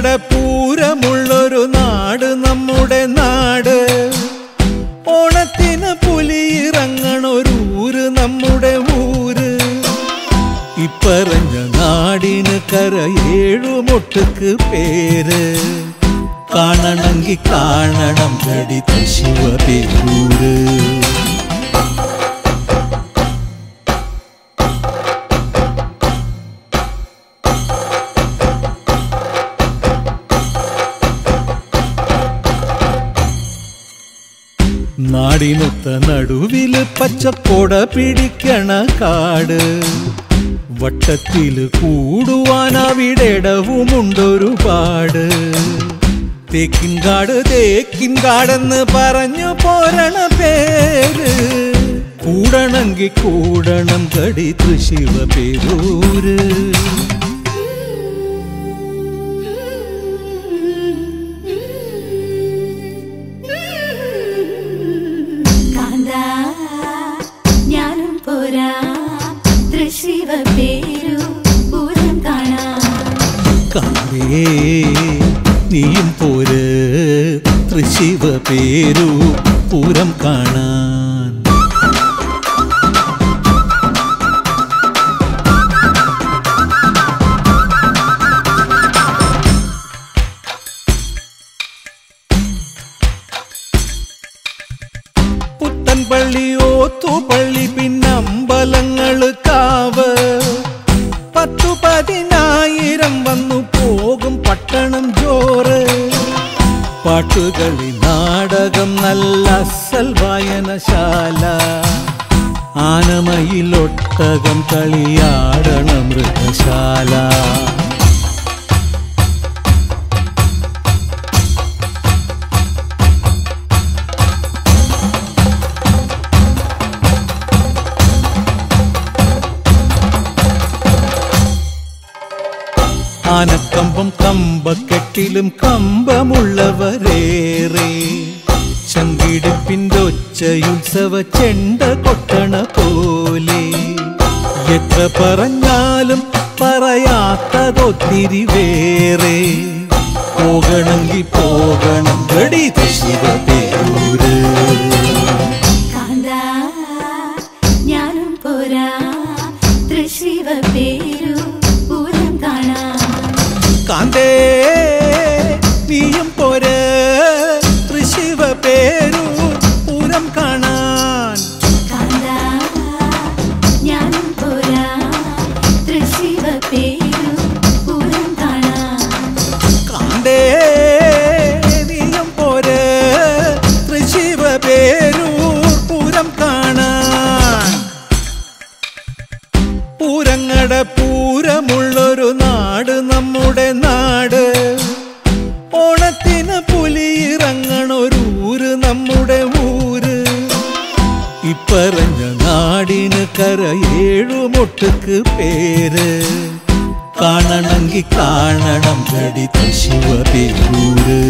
പൂരങ്ങടെ പൂരമുള്ളൊരു നാട് നമ്മുടെ നാട്. ഓണത്തിന് പുലിയിറങ്ങണൊരൂര് നമ്മുടെ ഊര്. ഇപ്പറഞ്ഞ നാടിന് കരയേഴുമൊട്ടുക്ക് പേര്. കാണണമെങ്കി കാണണം ഗടി ശിവപേരൂര്. നാടിനൊത്ത നടുവില് പച്ചക്കൊട പിടിക്കണ കാട്. വട്ടത്തില് കൂടുവാൻ അവിടെടവുമുണ്ടൊരുപാട്. തേക്കിൻകാട് തേക്കിൻകാടെന്ന് പറഞ്ഞു പോരണ പേര്. കൂടണമെങ്കി കൂടണം ഗടി ശിവപേരൂര്. ഞാനും പോരാ ശിവപേരു പൂരം കാണാൻ. കാവേ നീയും പോര് ശിവപേരു പൂരം കാണാൻ. പുത്തൻപള്ളി ഓത്തുപള്ളി പിന്നമ്പലങ്ങള് കാവ്. 10,000 വന്നു പോകും പട്ടണം ജോറ്. പാട്ടുകളി നാടകം നല്ല അസൽ വായനശാല. ആനമയിലൊട്ടകം കളിയാടണ മൃഗശാല. ആനക്കമ്പം കമ്പക്കെട്ടിലും കമ്പമുള്ളവരേറെ. ചങ്കിടിപ്പിൻ്റെ ഒച്ചയുത്സവ ചെണ്ട കൊട്ടണ പോലെ. എത്ര പറഞ്ഞാലും പറയാത്തതൊത്തിരി വേറെ. പോകണമെങ്കിൽ പോകണം ഗടി ശിവപേരൂര്. ഞാനും പോരാ ശിവപേരു പൂരം കാണാൻ. കാന്തേ നീയും പോര് ശിവപേരു പൂരം കാണാൻ. ഞാനും പോരാ ശിവപേരു പൂരം കാണാൻ. കാന്തേ നീയും പോര് ശിവപേരു പൂരം കാണാൻ. പൂരങ്ങടെ പൂരമുള്ളൊരു നാട് നമ്മുടെ നാട്. ഓണത്തിന് പുലിയിറങ്ങണൊരൂര് നമ്മുടെ ഊര്. ഇപ്പറഞ്ഞ നാടിന് കരയേഴുമൊട്ടുക്ക് പേര്. കാണണമെങ്കി കാണണം ഗടി ശിവപേരൂര്.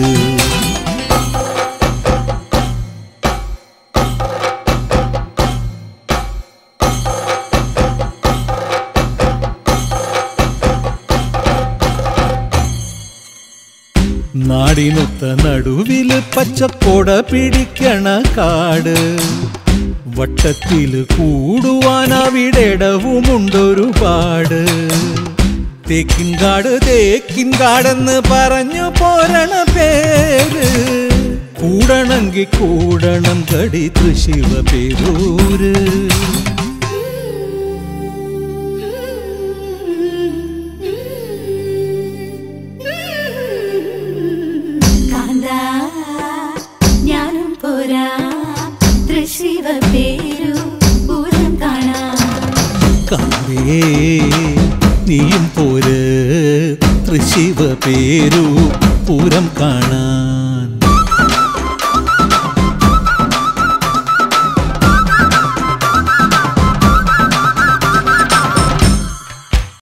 നാടിനൊത്ത നടുവില് പച്ചക്കൊട പിടിക്കണ കാട്. വട്ടത്തില് കൂടുവാൻ അവിടെടവുമുണ്ടൊരുപാട്. തേക്കിൻകാട് തേക്കിൻകാടെന്ന് പറഞ്ഞു പോരണ പേര്. കൂടണമെങ്കി കൂടണം ഗടി ശിവപേരൂര്. ഞാനും പോരാ ശിവപേരു പൂരം കാണാൻ. കാവേ നീയും പോര് ശിവപേരു പൂരം കാണാൻ.